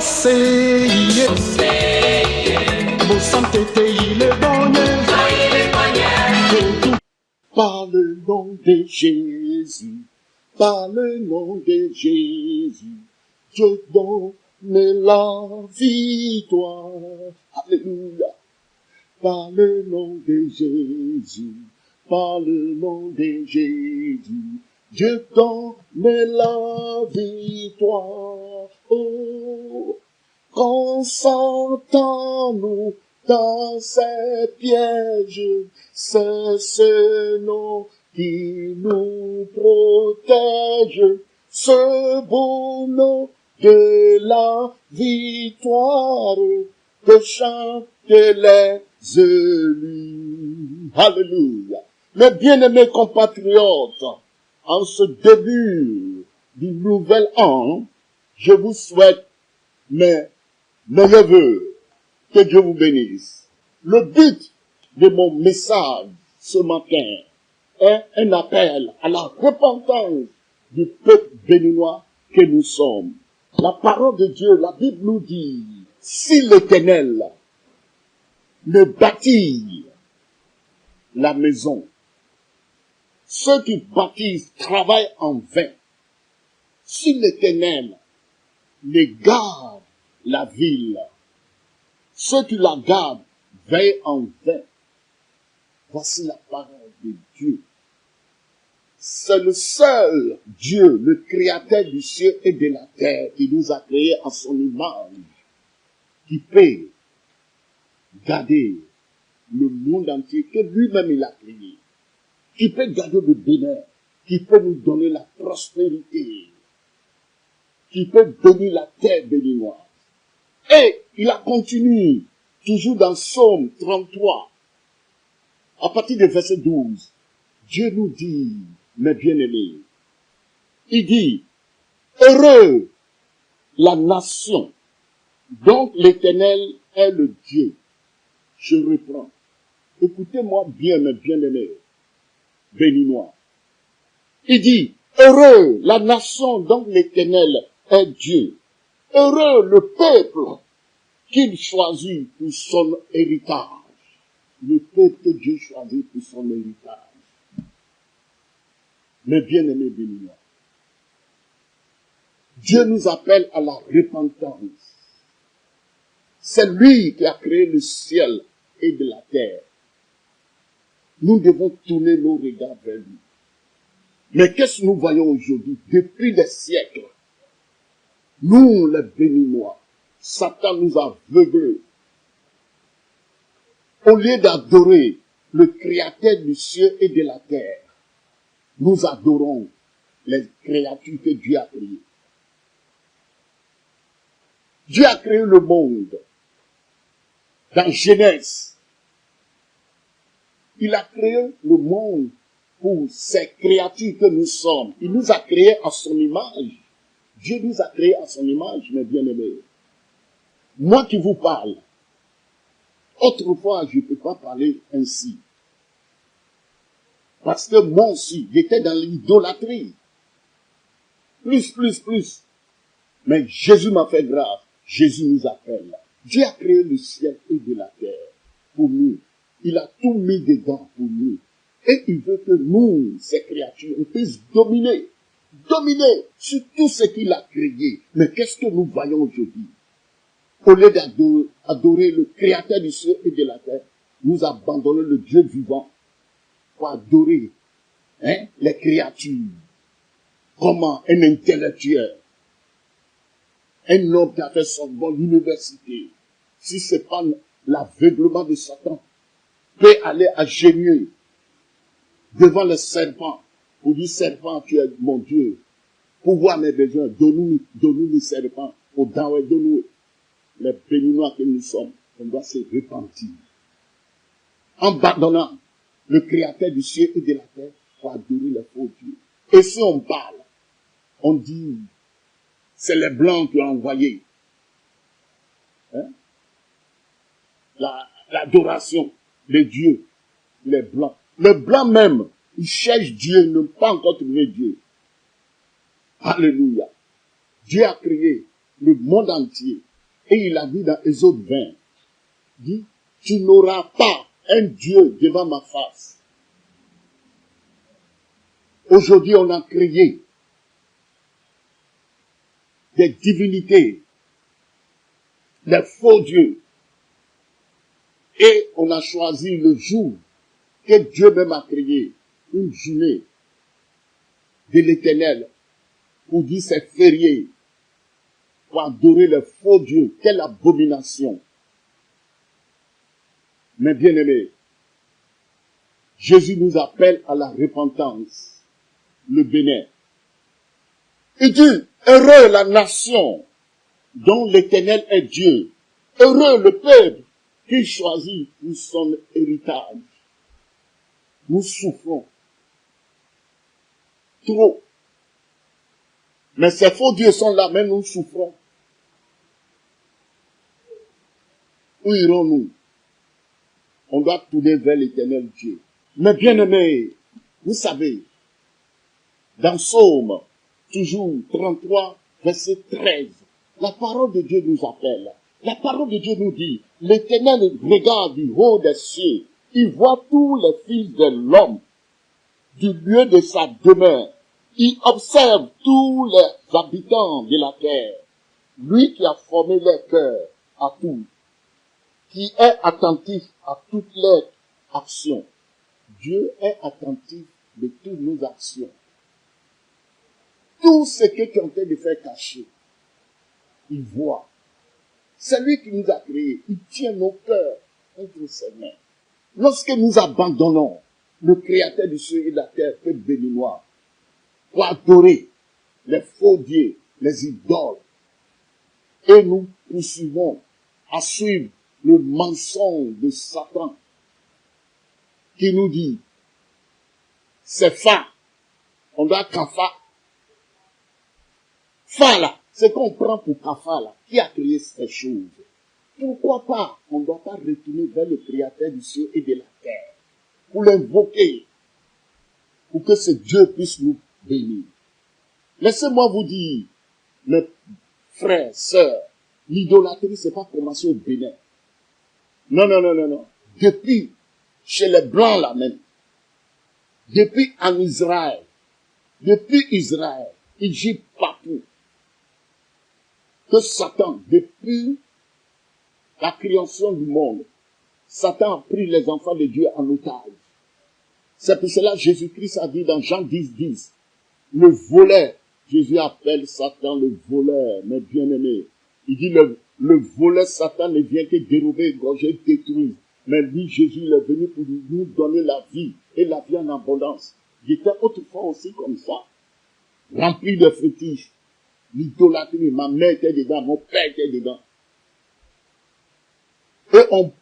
Conseiller, mon santé, il est bonnet. Par le nom de Jésus, par le nom de Jésus, Dieu donne la victoire. Alléluia. Par le nom de Jésus, par le nom de Jésus, Dieu donne la victoire. Oh, consentons-nous dans ces pièges, c'est ce nom qui nous protège, ce beau nom de la victoire que chantent les élus. Alléluia. Mes bien-aimés compatriotes, en ce début du nouvel an, je vous souhaite mes meilleurs vœux. Que Dieu vous bénisse. Le but de mon message ce matin est un appel à la repentance du peuple béninois que nous sommes. La parole de Dieu, la Bible nous dit, si l'Éternel ne bâtit la maison, ceux qui bâtissent travaillent en vain. Si l'Éternel ne garde la ville, ceux qui la gardent veillent en vain. Voici la parole de Dieu. C'est le seul Dieu, le créateur du ciel et de la terre, qui nous a créés en son image, qui peut garder le monde entier que lui-même il a créé, qui peut garder le bonheur, qui peut nous donner la prospérité, qui peut donner la terre béninoise. Et il a continué, toujours dans Psaume 33, à partir du verset 12. Dieu nous dit, mes bien-aimés, il dit, heureux la nation dont l'Éternel est le Dieu. Je reprends. Écoutez-moi bien, mes bien-aimés, béninois. Il dit, heureux la nation dont l'Éternel est Dieu. Heureux le peuple qu'il choisit pour son héritage. Le peuple que Dieu choisit pour son héritage. Mes bien-aimés béninois, Dieu nous appelle à la repentance. C'est lui qui a créé le ciel et de la terre. Nous devons tourner nos regards vers lui. Mais qu'est-ce que nous voyons aujourd'hui? Depuis des siècles, nous, les Béninois, Satan nous a aveuglés. Au lieu d'adorer le Créateur du ciel et de la terre, nous adorons les créatures que Dieu a créées. Dieu a créé le monde. Dans Genèse, il a créé le monde pour ces créatures que nous sommes. Il nous a créés à son image. Dieu nous a créés à son image, mes bien-aimés. Moi qui vous parle, autrefois, je ne peux pas parler ainsi. Parce que moi aussi, j'étais dans l'idolâtrie. Plus. Mais Jésus m'a fait grâce. Jésus nous appelle. Dieu a créé le ciel et de la terre pour nous. Il a tout mis dedans pour nous. Et il veut que nous, ces créatures, on puisse dominer sur tout ce qu'il a créé. Mais qu'est-ce que nous voyons aujourd'hui? Au lieu d'adorer le Créateur du ciel et de la terre, nous abandonnons le Dieu vivant pour adorer les créatures. Comment un intellectuel, un homme qui a fait son bon université, si ce n'est pas l'aveuglement de Satan, peut aller agenouiller devant le serpent pour dire, serpent, tu es mon Dieu, pour voir mes besoins, donne-nous le serpent, au dents, donne-nous les Béninois que nous sommes, on doit se repentir. En pardonnant le Créateur du ciel et de la terre pour adorer les faux dieux. Et si on parle, on dit, c'est les Blancs qui ont envoyé l'adoration des dieux, les Blancs. Les Blancs même, ils cherchent Dieu, ils n'ont pas encore trouvé Dieu. Alléluia. Dieu a créé le monde entier. Et il a dit dans Exode 20, dit, tu n'auras pas un Dieu devant ma face. Aujourd'hui, on a créé des divinités, des faux dieux. Et on a choisi le jour que Dieu même a créé, une journée de l'Éternel, pour dire c'est férié, pour adorer le faux Dieu. Quelle abomination! Mais bien aimés, Jésus nous appelle à la repentance, le bénin. Il dit, heureux la nation dont l'Éternel est Dieu. Heureux le peuple qu'il choisit pour son héritage. Nous souffrons trop. Mais ces faux dieux sont là, mais nous souffrons. Où irons-nous? On doit tourner vers l'Éternel Dieu. Mais bien aimés, vous savez, dans Psaume, toujours 33, verset 13, la parole de Dieu nous appelle. La parole de Dieu nous dit, l'Éternel regarde du haut des cieux, il voit tous les fils de l'homme, du lieu de sa demeure. Il observe tous les habitants de la terre. Lui qui a formé les cœurs à tout, qui est attentif à toutes leurs actions. Dieu est attentif de toutes nos actions. Tout ce que tu es en train de faire cacher, il voit. C'est lui qui nous a créés. Il tient nos cœurs entre ses mains. Lorsque nous abandonnons le Créateur du ciel et de la terre, peuple béninois, pour adorer les faux dieux, les idoles, et nous poursuivons à suivre le mensonge de Satan, qui nous dit, c'est fa, on doit kafa. Fa là, c'est qu'on prend pour kafa là, qui a créé ces choses. Pourquoi pas, on ne doit pas retourner vers le Créateur du ciel et de la terre, pour l'invoquer, pour que ce Dieu puisse nous bénir. Laissez-moi vous dire, mes frères, sœurs, l'idolâtrie, c'est pas commencé au Bénin. Non, non, non, non, non. Depuis, chez les Blancs là même, depuis en Israël, depuis Israël, Égypte, partout, que Satan, depuis la création du monde, Satan a pris les enfants de Dieu en otage. C'est pour cela que Jésus-Christ a dit dans Jean 10, 10, le voleur, Jésus appelle Satan le voleur, mes bien-aimés. Il dit le voleur, Satan ne vient que dérober, égorger, détruire. Mais lui, Jésus, il est venu pour nous donner la vie, et la vie en abondance. J'étais autrefois aussi comme ça, rempli de fétiches, l'idolâtrie, ma mère était dedans, mon père était dedans. Et on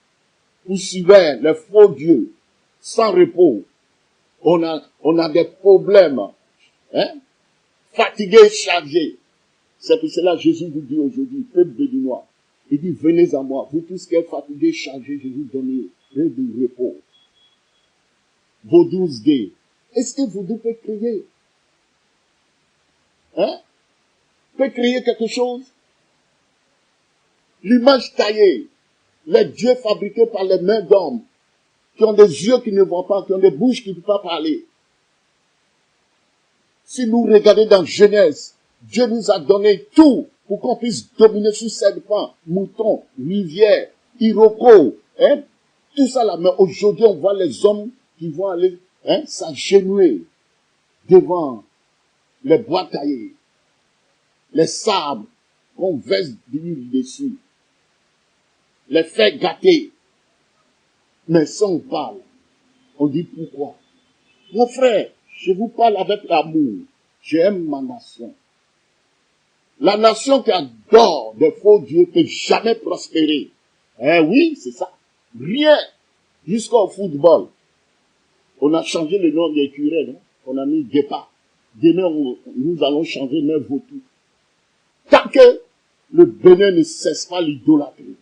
poursuivait les faux dieux, sans repos. On a des problèmes, hein, fatigués, chargés. C'est pour cela que Jésus vous dit aujourd'hui, peuple béninois, il dit, venez à moi, vous tous qui êtes fatigués, chargés, je vous donne du repos. Vos 12 gays. Est-ce que vous devez crier? Hein? Peut crier quelque chose? L'image taillée, les dieux fabriqués par les mains d'hommes, qui ont des yeux qui ne voient pas, qui ont des bouches qui ne peuvent pas parler. Si nous regardons dans Genèse, Dieu nous a donné tout pour qu'on puisse dominer sur serpents, moutons, rivières, Iroko, hein, tout ça là. Mais aujourd'hui, on voit les hommes qui vont aller, hein, s'agenouiller devant les bois taillés, les sabres qu'on verse d'huile dessus, les fers gâtés. Mais si on parle, on dit pourquoi? Mon frère, je vous parle avec l'amour. J'aime ma nation. La nation qui adore des faux dieux peut jamais prospérer. Eh oui, c'est ça. Rien. Jusqu'au football. On a changé le nom des curés, non? On a mis Guépard. Demain, nous allons changer même Vautour. Tant que le Bénin ne cesse pas l'idolâtrie,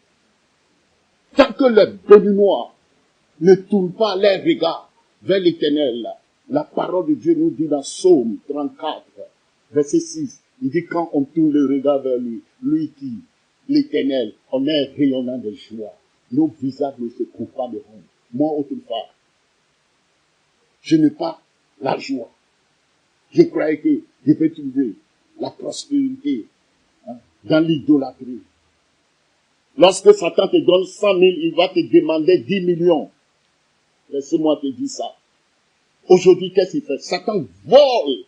tant que les Béninois ne tournent pas leurs regards vers l'Éternel, la parole de Dieu nous dit dans Psaume 34, verset 6, il dit quand on tourne le regard vers lui, lui qui l'Éternel, on est rayonnant de joie. Nos visages ne se couvrent pas de honte. Moi, autrefois, je n'ai pas la joie. Je croyais que je peux trouver la prospérité dans l'idolâtrie. Lorsque Satan te donne 100 000, il va te demander 10 millions. Laissez-moi te dire ça. Aujourd'hui, qu'est-ce qu'il fait? Satan vole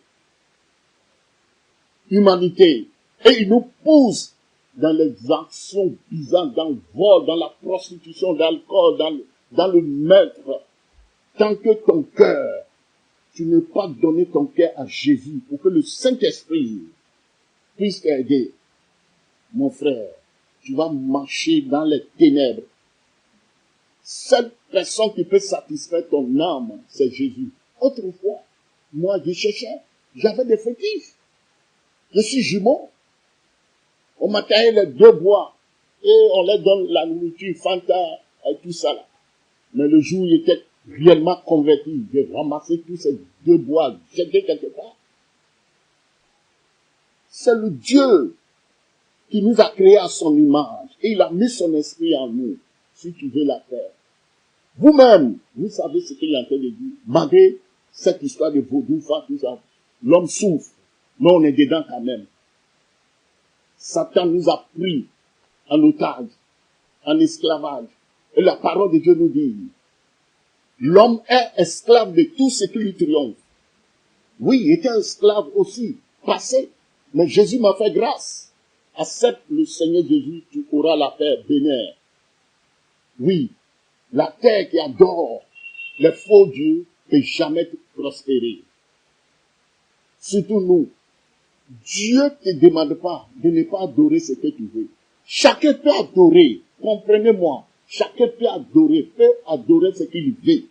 l'humanité et il nous pousse dans les actions bizarres, dans le vol, dans la prostitution, d'alcool, dans le meurtre. Tant que ton cœur, tu n'as pas donné ton cœur à Jésus pour que le Saint-Esprit puisse t'aider, mon frère, tu vas marcher dans les ténèbres. Seule personne qui peut satisfaire ton âme, c'est Jésus. Autrefois, moi, je cherchais, j'avais des fétiches. Je suis jumeau. On m'a taillé les deux bois et on leur donne la nourriture, Fanta et tout ça là. Mais le jour où il était réellement converti, j'ai ramassé tous ces deux bois, jeté quelque part. C'est le Dieu qui nous a créés à son image et il a mis son esprit en nous, si tu veux la faire. Vous-même, vous savez ce qu'il est en train de dire. Malgré cette histoire de vaudou, tout ça, l'homme souffre, mais on est dedans quand même. Satan nous a pris en otage, en esclavage. Et la parole de Dieu nous dit, l'homme est esclave de tout ce qui lui triomphe. Oui, il était esclave aussi, passé, mais Jésus m'a fait grâce. Accepte le Seigneur Jésus, tu auras la paix, bénir. Oui, la terre qui adore les faux dieux ne peut jamais prospérer. Surtout nous. Dieu ne te demande pas de ne pas adorer ce que tu veux. Chacun peut adorer, comprenez-moi, chacun peut adorer ce qu'il veut.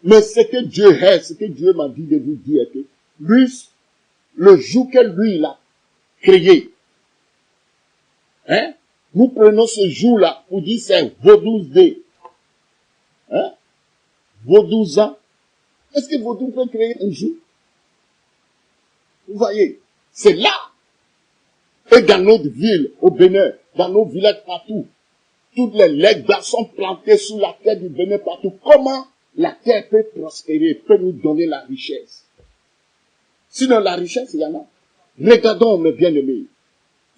Mais ce que Dieu est, ce que Dieu m'a dit de vous dire, que lui, le jour que lui l'a créé, nous prenons ce jour-là pour dire c'est vos 12 dés. Vos 12 ans. Est-ce que Vaudou peut créer un jour? Vous voyez, c'est là. Et dans notre ville, au Bénin, dans nos villages partout, toutes les garçons sont plantés sous la terre du Bénin partout. Comment la terre peut prospérer, peut nous donner la richesse? Sinon, la richesse, il y en a. Regardons, mes bien-aimés,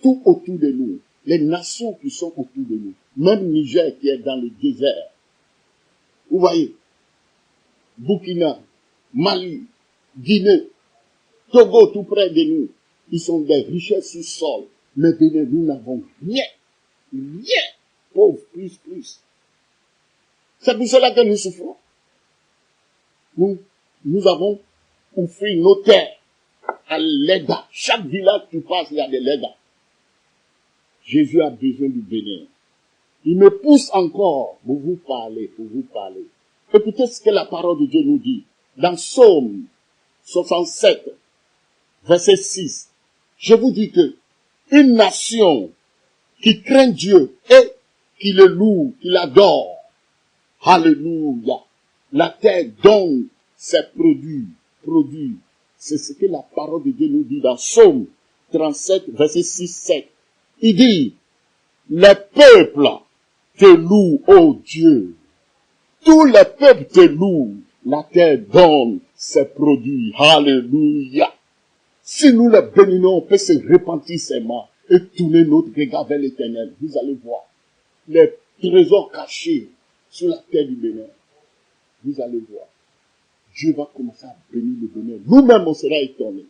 tout autour de nous, les nations qui sont autour de nous, même Niger qui est dans le désert. Vous voyez, Burkina, Mali, Guinée, Togo tout près de nous, ils sont des richesses sous sol. Mais Bénin, nous n'avons rien. Rien. Pauvre, plus. C'est pour cela que nous souffrons. Nous avons offert nos terres à l'EGA. Chaque village que tu passes, il y a des LEGA. Jésus a besoin du Bénin. Il me pousse encore pour vous parler. Écoutez ce que la parole de Dieu nous dit. Dans Psaume 67, verset 6, je vous dis que une nation qui craint Dieu et qui le loue, qui l'adore, alléluia, la terre donne ses produits. C'est ce que la parole de Dieu nous dit dans Psaume 37, verset 6, 7. Il dit, les peuples te louent, ô Dieu. Tous les peuples te louent. La terre donne ses produits. Alléluia. Si nous les bénissons, on peut se repentir seulement et tourner notre regard vers l'Éternel. Vous allez voir les trésors cachés sur la terre du Bénin. Vous allez voir. Dieu va commencer à bénir le Bénin. Nous-mêmes, on sera étonnés.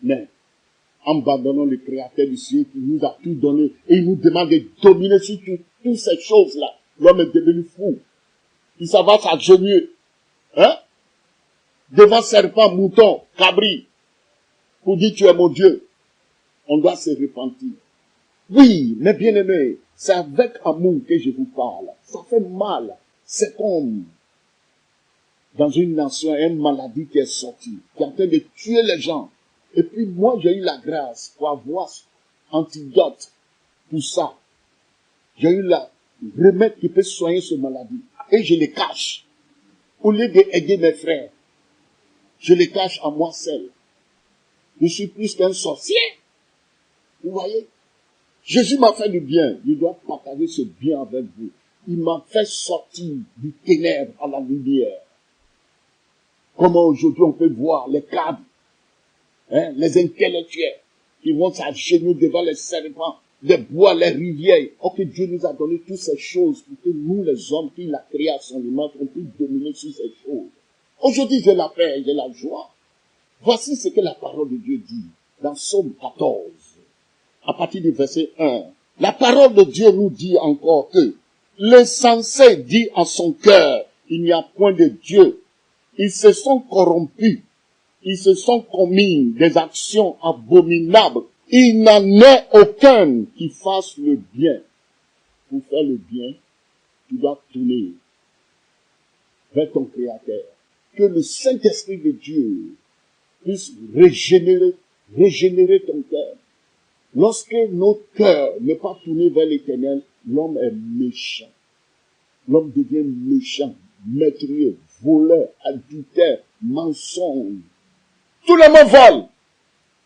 Mais, en abandonnant le Créateur du ciel qui nous a tout donné et il nous demande de dominer sur toutes ces choses-là. L'homme est devenu fou. Il s'en va s'agenouiller. Devant serpent, mouton, cabri. Pour dire tu es mon Dieu. On doit se repentir. Oui, mes bien-aimés, c'est avec amour que je vous parle. Ça fait mal. C'est comme dans une nation, une maladie qui est sortie, qui est en train de tuer les gens. Et puis moi, j'ai eu la grâce pour avoir antidote pour ça. J'ai eu la remède qui peut soigner cette maladie. Et je les cache. Au lieu d'aider mes frères, je les cache à moi seul. Je suis plus qu'un sorcier. Vous voyez? Jésus m'a fait du bien. Je dois partager ce bien avec vous. Il m'a fait sortir du ténèbre à la lumière. Comment aujourd'hui on peut voir les cadres, les intellectuels qui vont s'agenouiller devant les serpents, les bois, les rivières. Oh, que Dieu nous a donné toutes ces choses pour que nous, les hommes qu'il a créés à son image, on puisse dominer sur ces choses. Aujourd'hui, j'ai la paix, j'ai la joie. Voici ce que la parole de Dieu dit dans Psaume 14, à partir du verset 1. La parole de Dieu nous dit encore que l'insensé dit en son cœur, il n'y a point de Dieu. Ils se sont corrompus. Ils se sont commis des actions abominables. Il n'en est aucun qui fasse le bien. Pour faire le bien, tu dois tourner vers ton Créateur. Que le Saint-Esprit de Dieu puisse régénérer ton cœur. Lorsque notre cœur n'est pas tourné vers l'Éternel, l'homme est méchant. L'homme devient méchant, meurtrier, voleur, adultère, mensonge. Tout le monde vole.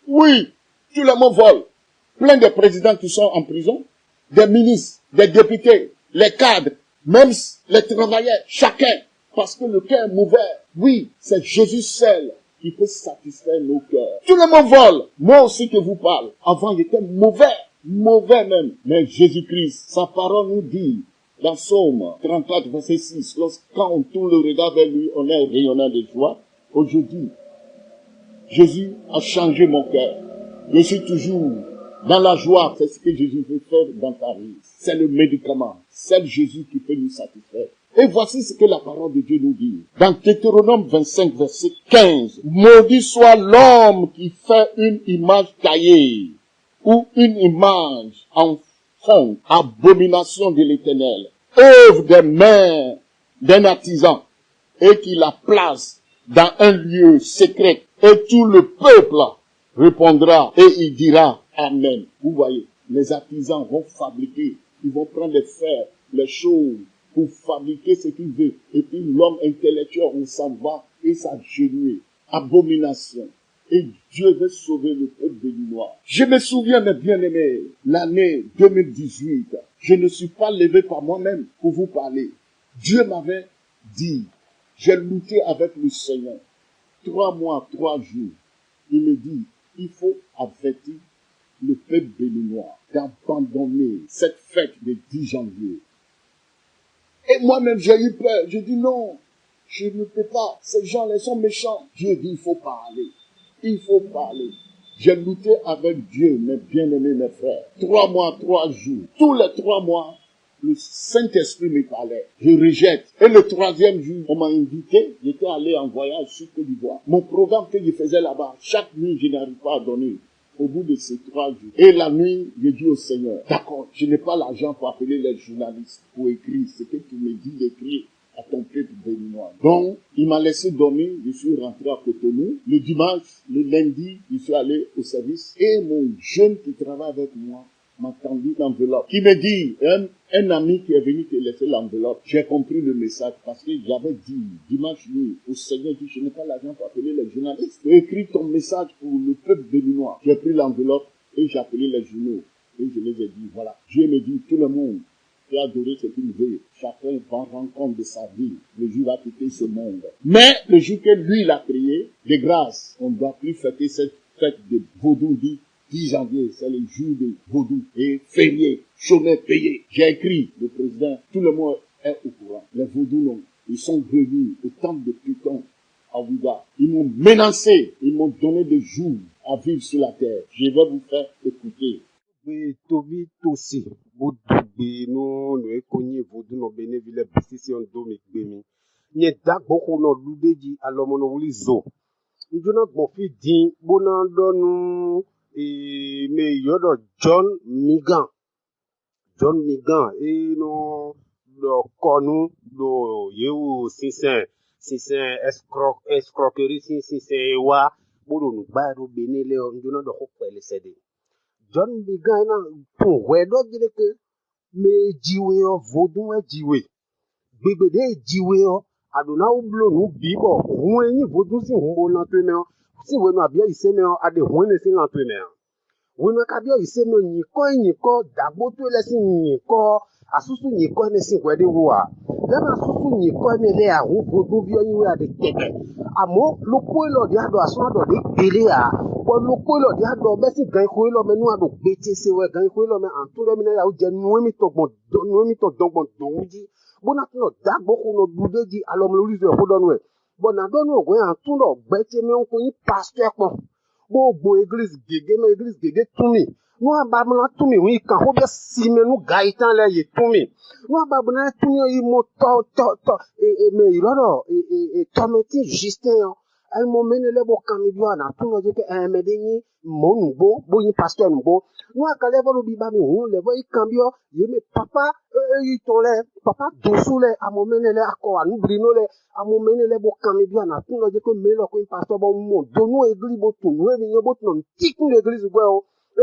Oui, tout le monde vole. Plein de présidents qui sont en prison, des ministres, des députés, les cadres, même les travailleurs, chacun, parce que le cœur est mauvais. Oui, c'est Jésus seul qui peut satisfaire nos cœurs. Tout le monde vole. Moi aussi que vous parle. Avant, j'étais mauvais même. Mais Jésus-Christ, sa parole nous dit, dans Psaume 34, verset 6, quand on tourne le regard vers lui, on est rayonnant de joie. Aujourd'hui, Jésus a changé mon cœur. Je suis toujours dans la joie. C'est ce que Jésus veut faire dans ta vie. C'est le médicament. C'est Jésus qui peut nous satisfaire. Et voici ce que la parole de Dieu nous dit. Dans Deutéronome 25, verset 15. Maudit soit l'homme qui fait une image taillée ou une image en fonte, abomination de l'Éternel, œuvre des mains d'un artisan, et qui la place dans un lieu secret. Et tout le peuple répondra et il dira Amen. Vous voyez, les artisans vont fabriquer, ils vont prendre les fers, les choses, pour fabriquer ce qu'ils veulent. Et puis l'homme intellectuel, on s'en va et s'agenouille. Abomination. Et Dieu veut sauver le peuple béninois. Je me souviens, mes bien-aimés, l'année 2018, je ne suis pas levé par moi-même pour vous parler. Dieu m'avait dit, j'ai lutté avec le Seigneur. 3 mois, 3 jours. Il me dit, il faut avertir le peuple béninois d'abandonner cette fête du 10 janvier. Et moi-même, j'ai eu peur. J'ai dit non, je ne peux pas. Ces gens-là sont méchants. Dieu dit, il faut parler. Il faut parler. J'ai lutté avec Dieu, mes bien-aimés, mes frères. 3 mois, 3 jours. Tous les 3 mois, le Saint-Esprit me parlait. Je rejette. Et le 3e jour, on m'a invité. J'étais allé en voyage sur Côte d'Ivoire. Mon programme que je faisais là-bas, chaque nuit, je n'arrive pas à donner. Au bout de ces 3 jours. Et la nuit, je dis au Seigneur, d'accord, je n'ai pas l'argent pour appeler les journalistes, pour écrire ce que tu me dis d'écrire à ton peuple béninois. Donc, il m'a laissé dormir, je suis rentré à Cotonou. Le dimanche, le lundi, je suis allé au service. Et mon jeune qui travaille avec moi m'a tendu l'enveloppe. Qui me dit, un ami qui est venu te laisser l'enveloppe. J'ai compris le message parce que j'avais dit dimanche nuit au Seigneur, je n'ai pas l'argent pour appeler les journalistes. Écris ton message pour le peuple béninois. J'ai pris l'enveloppe et j'ai appelé les journaux. Et je les ai dit, voilà. Dieu me dit, tout le monde peut adorer ce qu'il veut. Chacun va rendre compte de sa vie. Le jour va quitter ce monde. Mais le jour que lui, il a créé, de grâce, on ne doit plus fêter cette fête de vaudou dit 10 janvier, c'est le jour de vaudou et férié, chômeur payé. J'ai écrit, le président, tout le monde est au courant. Les vaudous, non. Ils sont venus au temple de Python à Ouiga. Ils m'ont menacé, ils m'ont donné des jours à vivre sur la terre. Je vais vous faire écouter. Oui, Tobi Tosi, Boudoubi, nous éconnons Vaudou, nous bénévile, si on doit me Nye dak beaucoup no ludeji alomono wuli zo. Njuna gbofi din bonando nu me yodo John Migan. John Migan no do konu do yewu sinsen escroquerie sinsen wa bodo nu ba do benele njuna do hopele sede. John Migan na pon wedo dire ke me jiwe o vodun e jiwe. Gbegbe jiwe o adona ublo nu bibo hun yin vodun si hun bo na to me o si we no abia ise me o ade hun ne si na to me o Oui, nous avons dit, c'est mieux, Niko, d'abord, tout le Niko, à sous Niko, ne s'y voit de voir. Là, ma sous Niko, ne l'est à vous, vous viennent à des têtes. À moi, le point là, il y a de la soin de l'équilibre. Pour le point là, il y a de la si gagne, mais nous avons bêté, c'est vrai, gagne, mais en tout le monde, il y a nous, mais ton bon, bon, d'abord, on a boudé, dit, alors, le livre, on donne, bon, on donne, on a tout le bêté, mais on connaît pasteur, bon église gege tumi no ababla tumi wi kan ho be sime no gaitan le ye tumi no ababla tumi yi mo to me iroro tometi justin ay mo menele bo kamibio na tuno je ke medeni mo nubo bo yin pasteur nubo no akale bo bi ba mi hun le bo yi kambio ye me papa yi tole papa dosule a mo menele ako anu brino le a mo menele bo kamibio na tuno je ke melo ko pasteur bo mo donu église bo tunu e ni bo tunu tiku l'église gwe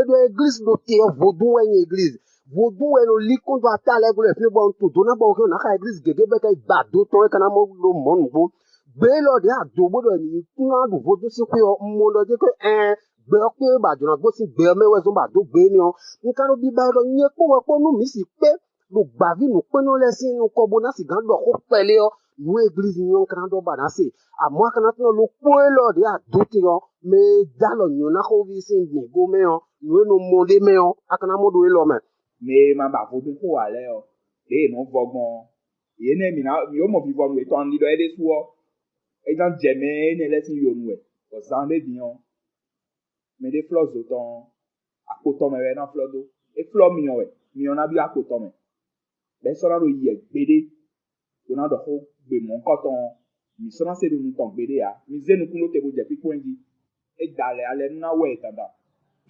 e do église do te vodou en église vodou en o likon do ata le gwe fe bo tu dona bo na ka église gege be ka ba do to e kana mo lo mo nubo gbelo de adobo do ni tuna do vodou si ko mo do je ko gbe o pe ba jona go si gbe mewe so ba do gbe ni o nkan bi ba do yen po nu mi si pe lo gbavi nu pe no le si nu ko bo na si gan do ko pele o nu église ni on kan do ba na se amo kan na lo po lo de ado ti o me dalo nyo na ko vi sin ni go me o nu no mo de me o akana mo do e lo me me ma ba vodou ko ale o le no vogbon ye ne mi na mi o mo bi vo nu e ton ni do e de su o e dan jeme ne le sin yo nu e o san le bion me de flows autant akoto me na flow do e flow mi o mi ona bi akoto me be so na do ye gbede ona do ko gbe mo koton mi so na se do nu ton gbede ya mi ze nu kun lo te bo je pi pointi e dale ale na we tada.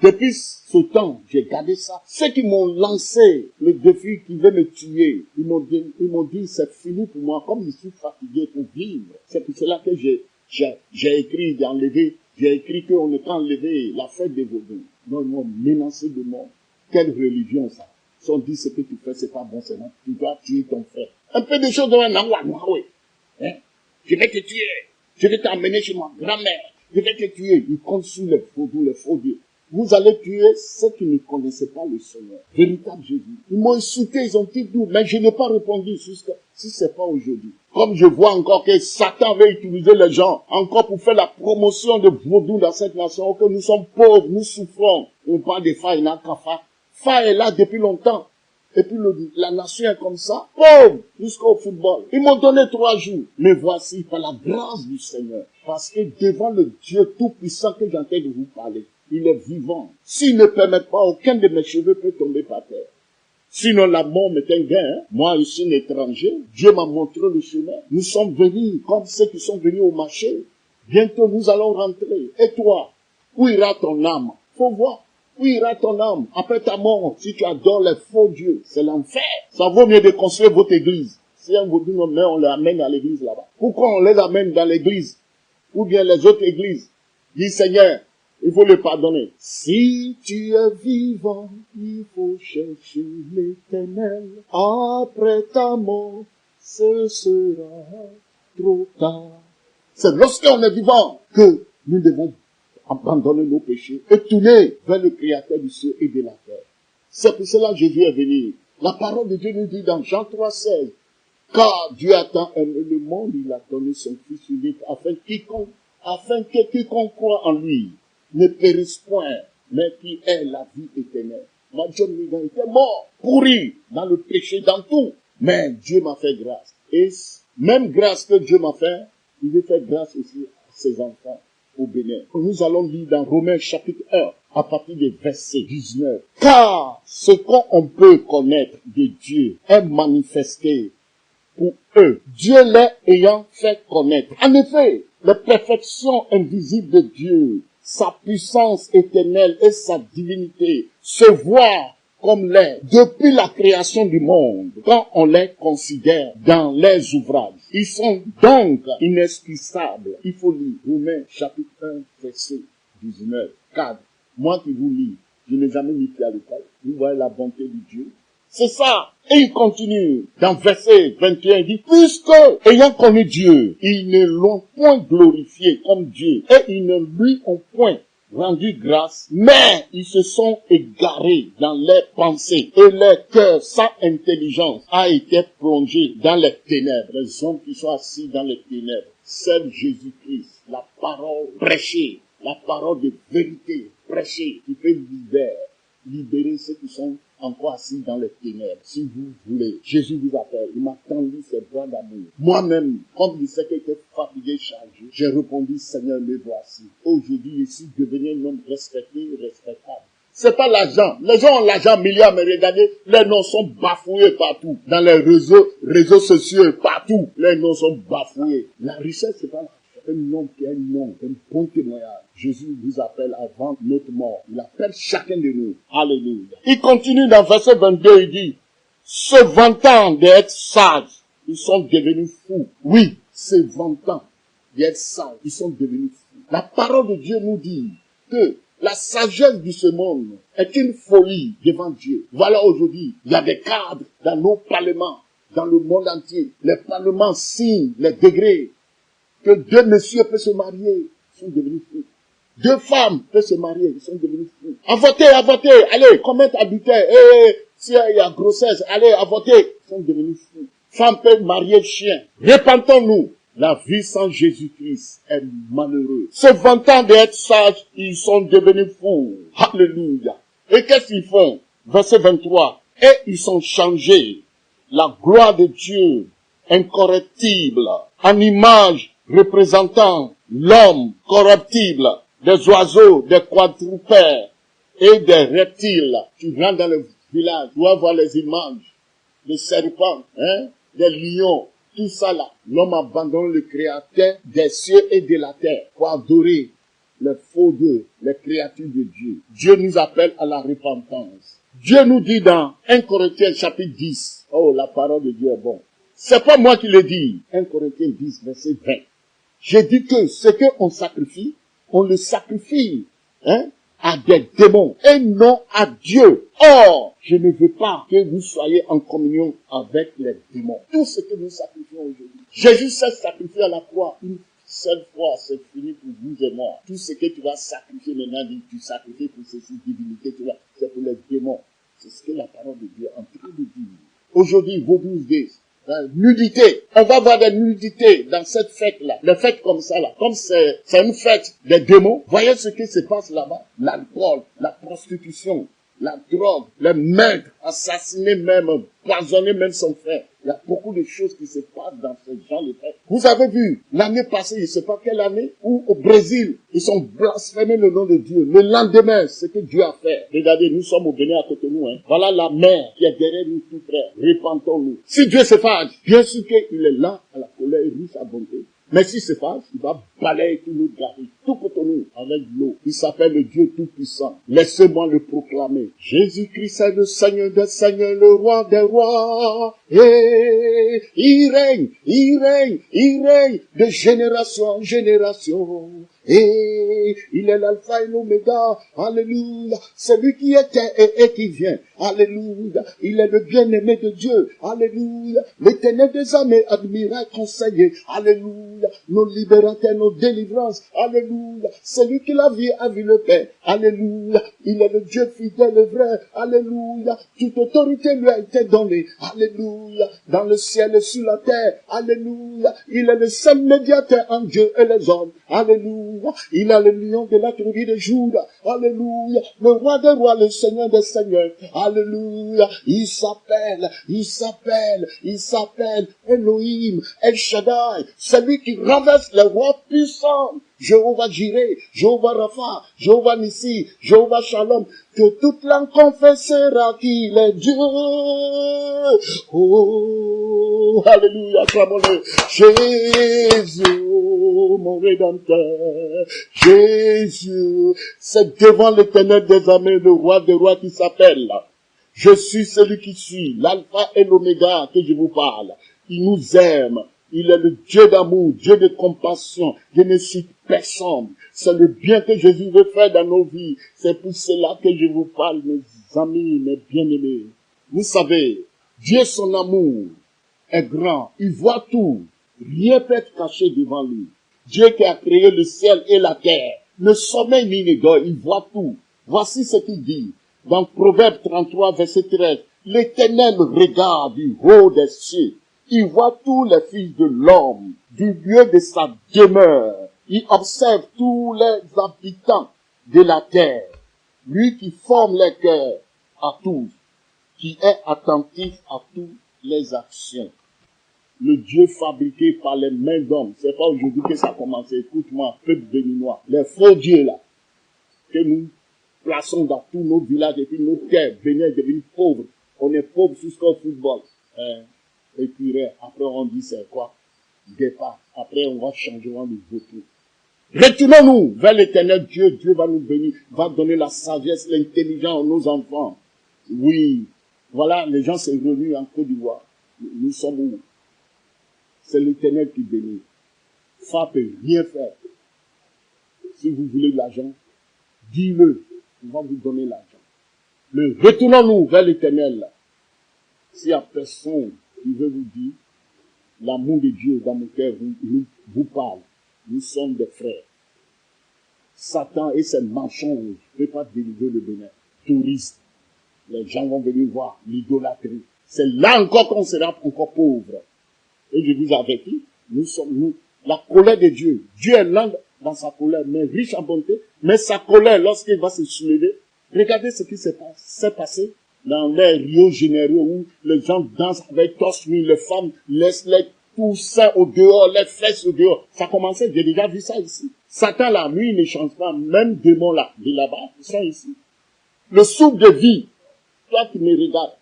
Depuis ce temps, j'ai gardé ça. Ceux qui m'ont lancé le défi qui veut me tuer, ils m'ont dit, c'est fini pour moi, comme je suis fatigué pour vivre. C'est pour cela que j'ai écrit d'enlever, j'ai écrit qu'on ne peut enlever la fête des vaudous. Non, ils m'ont menacé de mort. Quelle religion ça? Ils ont dit, ce que tu fais, c'est pas bon, c'est non. Tu dois tuer ton frère. Un peu de choses de hein? Je vais te tuer. Je vais t'emmener chez ma grand-mère. Je vais te tuer. Ils comptent sur les vaudous, les faux dieux. Vous allez tuer ceux qui ne connaissaient pas le Seigneur. Véritable Jésus. Ils m'ont insulté, ils ont dit tout, mais je n'ai pas répondu jusqu'à, si c'est pas aujourd'hui. Comme je vois encore que Satan veut utiliser les gens, encore pour faire la promotion de vaudou dans cette nation, que nous sommes pauvres, nous souffrons. On parle de Faïna Kafa. Fa est là depuis longtemps. Et puis la nation est comme ça, pauvre, jusqu'au football. Ils m'ont donné 3 jours. Mais voici, par la grâce du Seigneur, parce que devant le Dieu tout-puissant que j'ai en train de vous parler, il est vivant. S'il ne permet pas, aucun de mes cheveux peut tomber par terre. Sinon, la mort m'est un gain. Hein? Moi, ici, un étranger, Dieu m'a montré le chemin. Nous sommes venus comme ceux qui sont venus au marché. Bientôt, nous allons rentrer. Et toi, où ira ton âme? Faut voir. Où ira ton âme? Après ta mort, si tu adores les faux dieux, c'est l'enfer. Ça vaut mieux de construire votre église. Si un vaudou nous met, on l'amène à l'église là-bas. Pourquoi on les amène dans l'église? Ou bien les autres églises? Dis, Seigneur, il faut le pardonner. Si tu es vivant, il faut chercher l'Éternel. Après ta mort, ce sera trop tard. C'est lorsqu'on est vivant que nous devons abandonner nos péchés et tourner vers le Créateur du ciel et de la terre. C'est pour cela que Jésus est venu. La parole de Dieu nous dit dans Jean 3,16, car Dieu a tant aimé le monde, il a donné son Fils unique, afin que quiconque croit en lui ne périsse point, mais qui ait la vie éternelle. Moi, John Migan était mort, pourri, dans le péché, dans tout. Mais Dieu m'a fait grâce. Et même grâce que Dieu m'a fait, il veut faire grâce aussi à ses enfants au Bénin. Nous allons lire dans Romains chapitre 1, à partir du verset 19. Car ce qu'on peut connaître de Dieu est manifesté pour eux, Dieu les ayant fait connaître. En effet, les perfections invisibles de Dieu, sa puissance éternelle et sa divinité se voient comme les, depuis la création du monde, quand on les considère dans les ouvrages. Ils sont donc inexplicables. Il faut lire Romains chapitre 1, verset 19. Car moi qui vous lis, je n'ai jamais mis pied à l'école. Vous voyez la bonté de Dieu. C'est ça. Et il continue. Dans verset 21, il dit, puisque, ayant connu Dieu, ils ne l'ont point glorifié comme Dieu, et ils ne lui ont point rendu grâce, mais ils se sont égarés dans leurs pensées et leur cœur sans intelligence a été plongé dans les ténèbres. Les hommes qui sont assis dans les ténèbres, seul Jésus-Christ, la parole prêchée, la parole de vérité prêchée qui peut libérer ceux qui sont encore assis dans les ténèbres. Si vous voulez, Jésus vous appelle. Il m'a tendu ses bras d'amour. Moi-même, quand il sait qu'il était fatigué, chargé, j'ai répondu, Seigneur, me voici. Aujourd'hui, je suis devenu un homme respecté, respectable. C'est pas l'argent. Les gens ont l'argent, milliards, mais regardez, les noms sont bafoués partout. Dans les réseaux sociaux, partout, les noms sont bafoués. La richesse, c'est pas l'argent. Un nom qui est un nom, un bon témoignage. Jésus vous appelle avant notre mort. Il appelle chacun de nous. Alléluia. Il continue dans verset 22, il dit, se vantant d'être sages, ils sont devenus fous. Oui, se vantant d'être sages, ils sont devenus fous. La parole de Dieu nous dit que la sagesse de ce monde est une folie devant Dieu. Voilà aujourd'hui, il y a des cadres dans nos parlements, dans le monde entier. Les parlements signent les degrés que deux messieurs peuvent se marier, ils sont devenus fous. Deux femmes peuvent se marier, ils sont devenus fous. Avortez, allez, combien t'habitais, s'il y a grossesse, allez, avortez, ils sont devenus fous. Femme peut marier chien. Repentons-nous. La vie sans Jésus-Christ est malheureuse. Se vantant d'être sages, ils sont devenus fous. Alléluia. Et qu'est-ce qu'ils font? Verset 23. Et ils sont changés. La gloire de Dieu, incorruptible, en image représentant l'homme corruptible, des oiseaux, des quadrupèdes et des reptiles. Tu rentres dans le village, tu vas voir les images, des serpents, des lions, tout ça là. L'homme abandonne le créateur des cieux et de la terre pour adorer les faux dieux, les créatures de Dieu. Dieu nous appelle à la repentance. Dieu nous dit dans 1 Corinthiens chapitre 10, oh la parole de Dieu est bon. C'est pas moi qui le dis. 1 Corinthiens 10 verset 20. J'ai dit que ce qu'on sacrifie, on le sacrifie à des démons et non à Dieu. Or, je ne veux pas que vous soyez en communion avec les démons. Tout ce que nous sacrifions aujourd'hui. Jésus s'est sacrifié à la croix une seule fois, c'est fini pour vous et moi. Tout ce que tu vas sacrifier maintenant, tu sacrifies pour ceci, divinité, tu vas, c'est pour les démons. C'est ce que la parole de Dieu est en train de dire. Aujourd'hui, vos 12 days, nudité. On va voir des nudités dans cette fête-là. Les fêtes comme ça, là. Comme c'est une fête des démons. Voyez ce qui se passe là-bas. L'alcool, la prostitution, la drogue, les meurtres, assassiner même, poisonner même son frère. Il y a beaucoup de choses qui se passent dans ce genre de fête. Vous avez vu, l'année passée, je ne sais pas quelle année, où au Brésil, ils ont blasphémé le nom de Dieu. Le lendemain, ce que Dieu a fait. Regardez, nous sommes au Bénin à côté de nous. Voilà la mer qui est derrière nous tout près. Repentons-nous. Si Dieu se fâche, bien sûr qu'il est là à la colère et riche à bonté. Mais si se fâche, il va balayer tout notre gâteau, tout Cotonou avec l'eau. Il s'appelle le Dieu Tout-Puissant. Laissez-moi le proclamer. Jésus-Christ est le Seigneur des Seigneurs, le Roi des Rois. Et il règne de génération en génération. Et il est l'alpha et l'oméga. Alléluia. C'est lui qui était et qui vient. Alléluia. Il est le bien-aimé de Dieu. Alléluia. L'éternel des armées, admiré, conseiller. Alléluia. Nos libérateurs, nos délivrances. Alléluia. C'est lui qui la vie a vu le Père. Alléluia. Il est le Dieu fidèle et vrai. Alléluia. Toute autorité lui a été donnée. Alléluia. Dans le ciel et sur la terre. Alléluia. Il est le seul médiateur entre Dieu et les hommes. Alléluia. Il a le lion de la tribu de Juda. Alléluia. Le roi des rois, le seigneur des seigneurs. Alléluia. Il s'appelle Elohim, El Shaddai. Celui qui renverse les rois puissants. Jéhovah Jireh, Jéhovah Rapha, Jéhovah Nissi, Jéhovah Shalom, que toute langue confessera qu'il est Dieu. Oh, alléluia, acclamons-le. Jésus, mon Rédempteur, Jésus, c'est devant l'Éternel des armées, le roi des rois qui s'appelle. Je suis celui qui suis, l'alpha et l'oméga que je vous parle. Il nous aime. Il est le Dieu d'amour, Dieu de compassion. Je ne suis personne. C'est le bien que Jésus veut faire dans nos vies. C'est pour cela que je vous parle, mes amis, mes bien-aimés. Vous savez, Dieu, son amour est grand. Il voit tout. Rien peut être caché devant lui. Dieu qui a créé le ciel et la terre ne sommeille ni ne dort, il voit tout. Voici ce qu'il dit dans Proverbe 33, verset 13. L'Éternel regarde du haut des cieux. Il voit tous les fils de l'homme du lieu de sa demeure. Il observe tous les habitants de la terre. Lui qui forme les cœurs à tous, qui est attentif à toutes les actions. Le Dieu fabriqué par les mains d'hommes. C'est pas aujourd'hui que ça a commencé. Écoute-moi, peuple béninois. Les faux dieux là, que nous plaçons dans tous nos villages et puis nos terres, Bénin devient pauvre. On est pauvre jusqu'au football. Et puis après on dit c'est quoi? Départ. Après on va changer, on va nous voter. Retournons-nous vers l'Éternel Dieu. Dieu va nous bénir, va donner la sagesse, l'intelligence à nos enfants. Oui. Voilà, les gens sont revenus en Côte d'Ivoire. Nous sommes où? C'est l'Éternel qui bénit. Ça peut rien faire. Si vous voulez de l'argent, dis-le. On va vous donner l'argent. Retournons-nous vers l'Éternel. S'il y a personne qui veut vous dire, l'amour de Dieu dans mon cœur vous parle. Nous sommes des frères. Satan et ses mensonges ne peuvent pas délivrer le Bénin. Touristes. Les gens vont venir voir l'idolâtrie. C'est là encore qu'on sera encore pauvre. Et je vous avertis, nous, la colère de Dieu. Dieu est lent dans sa colère, mais riche en bonté. Mais sa colère, lorsqu'il va se soulever, regardez ce qui s'est passé dans les Rio généraux où les gens dansent avec torse nu, les femmes laissent tout ça au dehors, les fesses au dehors. Ça commençait, j'ai déjà vu ça ici. Satan là, lui, il ne change pas, même démon là, de là-bas, ils sont ici. Le souffle de vie, toi qui me regardes,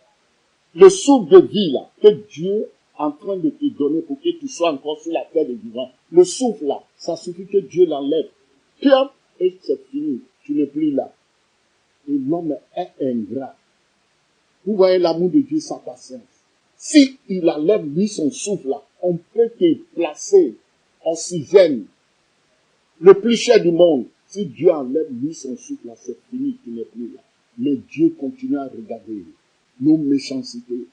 le souffle de vie là, que Dieu en train de te donner pour que tu sois encore sur la terre de vivant. Le souffle là, ça suffit que Dieu l'enlève. Puis hop, et c'est fini. Tu n'es plus là. Et l'homme est ingrat. Vous voyez l'amour de Dieu, sa patience. Si il enlève lui son souffle là, on peut te placer oxygène, le plus cher du monde. Si Dieu enlève lui son souffle là, c'est fini, tu n'es plus là. Mais Dieu continue à regarder nos méchancetés.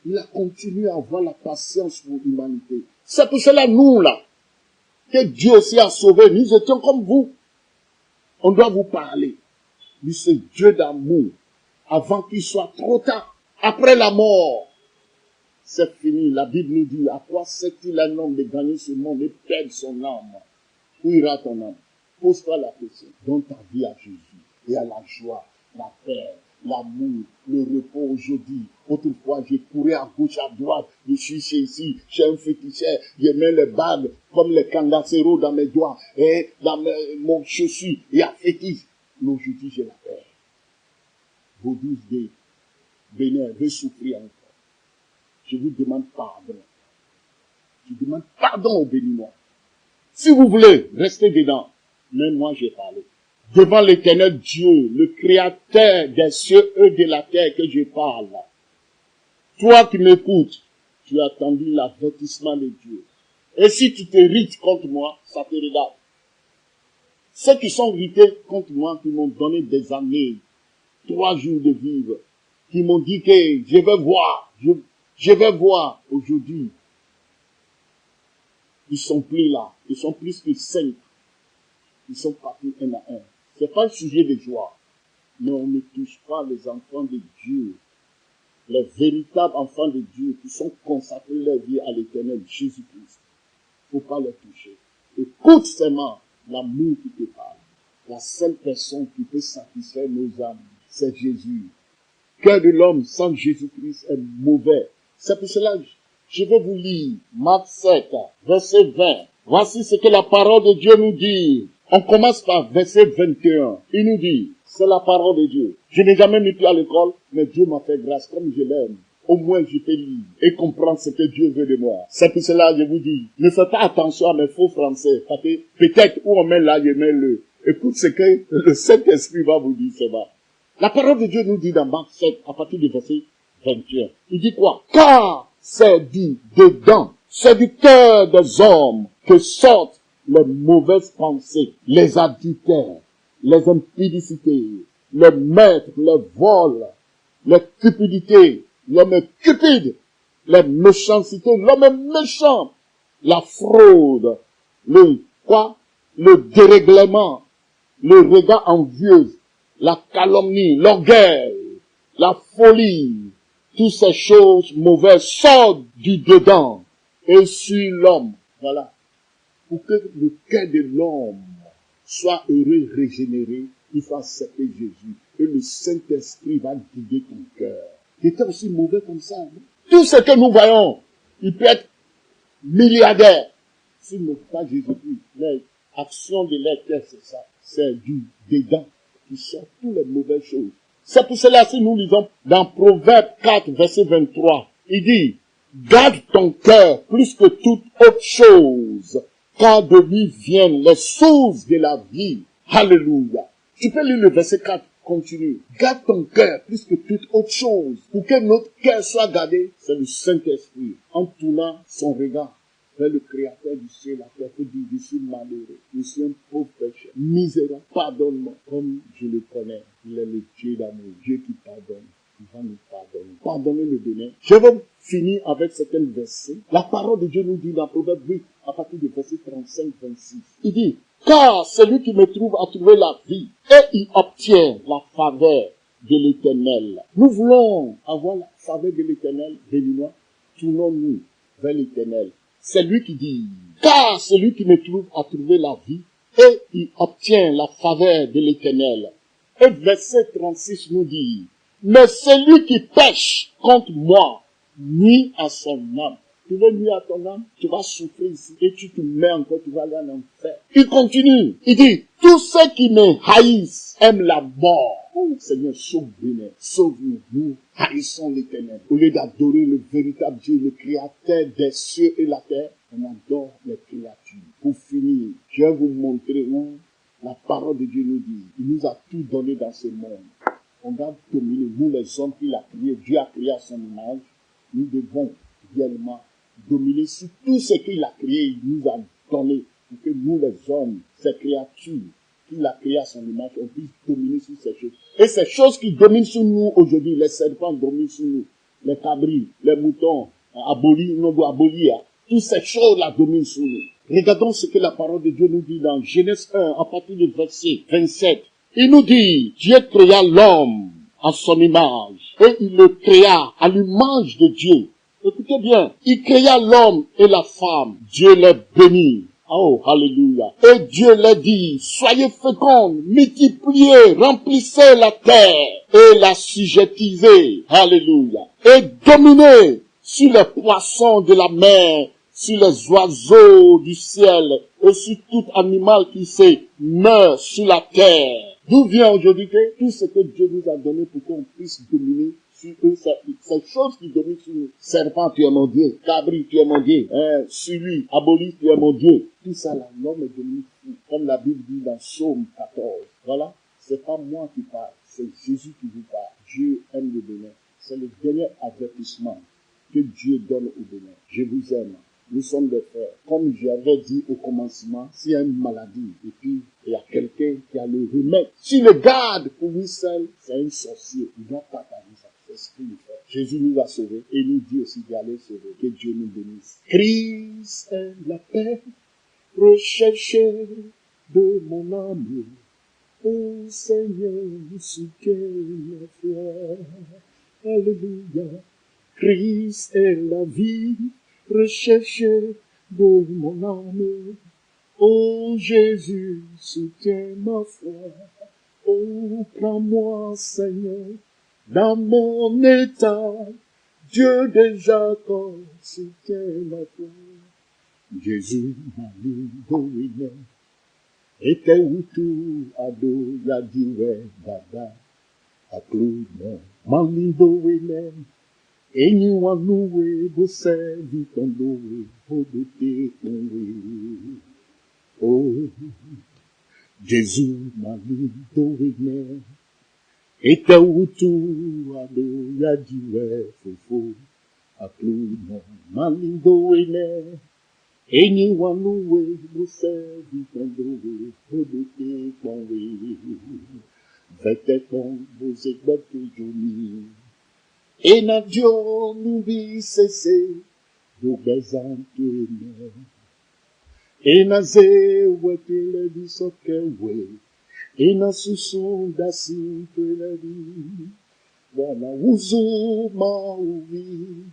Il a continué à avoir la patience pour l'humanité. C'est pour cela, nous, là, que Dieu aussi a sauvé. Nous étions comme vous. On doit vous parler. Mais c'est Dieu d'amour. Avant qu'il soit trop tard. Après la mort. C'est fini. La Bible nous dit, à quoi sert-il un homme de gagner ce monde et perdre son âme? Où ira ton âme? Pose-toi la question. Donne ta vie à Jésus. Et à la joie, la paix, l'amour, le repos aujourd'hui. Autrefois, j'ai couru à gauche, à droite. Je suis ici, chez un féticheur. Je mets les bagues comme les candaceros dans mes doigts et dans mon chaussure et à fétiche. Mais aujourd'hui, j'ai la paix. Vos 12 dés, Bénin, veut souffrir encore. Je vous demande pardon. Je demande pardon aux Béninois. Si vous voulez, restez dedans. Mais moi, j'ai parlé. Devant l'Éternel Dieu, le Créateur des cieux et de la terre que je parle. Toi qui m'écoutes, tu as attendu l'avertissement de Dieu. Et si tu te rites contre moi, ça te regarde. Ceux qui sont rités contre moi, qui m'ont donné des années, 3 jours de vivre, qui m'ont dit que je vais voir aujourd'hui. Ils sont plus là. Ils sont plus que 5. Ils sont partis un à un. C'est pas un sujet de joie. Mais on ne touche pas les enfants de Dieu. Les véritables enfants de Dieu qui sont consacrés leur vie à l'Éternel Jésus-Christ. Faut pas les toucher. Écoute seulement l'amour qui te parle. La seule personne qui peut satisfaire nos âmes, c'est Jésus. Cœur de l'homme sans Jésus-Christ est mauvais. C'est pour cela que je vais vous lire Marc 7, verset 20. Voici ce que la parole de Dieu nous dit. On commence par verset 21. Il nous dit, c'est la parole de Dieu. Je n'ai jamais mis pied à l'école, mais Dieu m'a fait grâce comme je l'aime. Au moins, je peux lire et comprendre ce que Dieu veut de moi. C'est pour cela que je vous dis, ne faites pas attention à mes faux français. Parce que peut-être où on met là, je mets le. Écoute ce que le Saint-Esprit va vous dire, c'est vrai. La parole de Dieu nous dit dans Marc 7, à partir du verset 21. Il dit quoi? Car c'est dit dedans, c'est du cœur des hommes que sortent les mauvaises pensées, les adultères, les impudicités, les meurtres, les vols, les cupidités, l'homme est cupide, les méchancetés, l'homme est méchant, la fraude, le quoi? le dérèglement, le regard envieux, la calomnie, l'orgueil, la folie, toutes ces choses mauvaises sortent du dedans et sur l'homme. Voilà. Pour que le cœur de l'homme soit heureux, régénéré, il faut accepter Jésus. Et le Saint-Esprit va guider ton cœur. Il était aussi mauvais comme ça. Non? Tout ce que nous voyons, il peut être milliardaire. S'il ne pas Jésus-Christ, les actions de leur cœur, c'est ça. C'est du dedans qui sort toutes les mauvaises choses. C'est pour cela, si nous lisons dans Proverbe 4, verset 23, il dit, garde ton cœur plus que toute autre chose, car de lui viennent les sources de la vie. Alléluia. Tu peux lire le verset 4, continue. Garde ton cœur plus que toute autre chose. Pour que notre cœur soit gardé, c'est le Saint-Esprit. En tournant son regard vers le Créateur du ciel, la terre, pour dire, je suis malheureux, je suis un pauvre pécheur, misérable, pardonne-moi, comme je le connais. Il est le Dieu d'amour, Dieu qui pardonne. Il va nous pardonner. Pardonnez le demain. Je vais finir avec certains versets. La parole de Dieu nous dit dans Proverbe 8, à partir du verset 35-26. Il dit, car celui qui me trouve a trouvé la vie, et il obtient la faveur de l'Éternel. Nous voulons avoir la faveur de l'Éternel, bénis-moi, tournons-nous vers l'Éternel. C'est lui qui dit, car celui qui me trouve a trouvé la vie, et il obtient la faveur de l'Éternel. Et verset 36 nous dit, mais celui qui pêche contre moi, nuit à son âme. Tu veux nuire à ton âme, tu vas souffrir ici, et tu te mets encore, tu vas aller en enfer. Il continue, il dit, tous ceux qui me haïssent aiment la mort. Oh Seigneur, sauve-nous, sauve-nous, nous haïssons l'Éternel. Au lieu d'adorer le véritable Dieu, le Créateur des cieux et la terre, on adore les créatures. Pour finir, je vais vous montrer où la parole de Dieu nous dit, il nous a tout donné dans ce monde. On doit dominer, nous les hommes qu'il a créés, Dieu a créé à son image, nous devons réellement dominer sur tout ce qu'il a créé, il nous a donné, pour que nous les hommes, ces créatures qu'il a créées à son image, on puisse dominer sur ces choses. Et ces choses qui dominent sur nous aujourd'hui, les serpents dominent sur nous, les cabris, les moutons, abolis, non abolis, toutes ces choses-là dominent sur nous. Regardons ce que la parole de Dieu nous dit dans Genèse 1, à partir du verset 27. Il nous dit, Dieu créa l'homme à son image, et il le créa à l'image de Dieu. Écoutez bien, il créa l'homme et la femme, Dieu les bénit. Oh, alléluia. Et Dieu leur dit, soyez fécondes, multipliez, remplissez la terre et la sujettisez. Alléluia. Et dominez sur les poissons de la mer, sur les oiseaux du ciel et sur tout animal qui se meurt sur la terre. D'où vient aujourd'hui que tout ce que Dieu nous a donné pour qu'on puisse dominer sur eux, ces choses qui dominent sur nous. Serpent, tu es mon Dieu. Cabri, tu es mon Dieu. Sur lui, aboli, tu es mon Dieu. Tout ça là, l'homme est devenu fou. Comme la Bible dit dans Psaume 14. Voilà. C'est pas moi qui parle. C'est Jésus qui vous parle. Dieu aime le Bénin. C'est le dernier avertissement que Dieu donne au Bénin. Je vous aime. Nous sommes des frères. Comme j'avais dit au commencement, s'il y a une maladie, et puis il y a quelqu'un qui a le remède, s'il le garde pour lui seul, c'est un sorcier. Il doit partager ça. C'est ce qu'il fait. Jésus nous a sauvés et nous dit aussi d'aller sauver. Que Dieu nous bénisse. Christ est la paix recherchée de mon âme. Ô Seigneur, soutiens ma foi. Alléluia. Christ est la vie recherchée de mon âme. Ô Jésus, soutiens ma foi. Oh, prends-moi, Seigneur, dans mon état. Dieu déjà quand soutient ma foi. Jésus m'a mis dominé. Était où tout ado ya diwe dada. A clou non, m'a mis dominé. Enyi wanuwe bose vitondowe odote onwe. Oh, Jésus m'a mis dominé. Était où tout ado ya diwe fofo. A clou non, m'a mis dominé. Enyi wanuwe bose vitondowe odote onwe. Vete ton bose gbeto jomi. Et na Dieu nous vit cesser, nous baisons tout le monde. Inaze wetele di sokewe. Ina susu da simpele di. Wana uzu maui.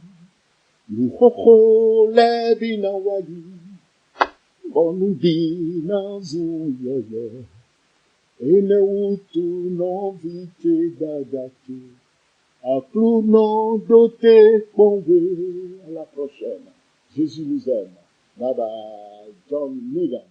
Nuhoho lebi na wali. Bonu bi na zuyeye. Ene utu no vite dadatu. Aklou non doté ponwe. À la prochaine. Jésus nous aime. Bye bye. John Negan.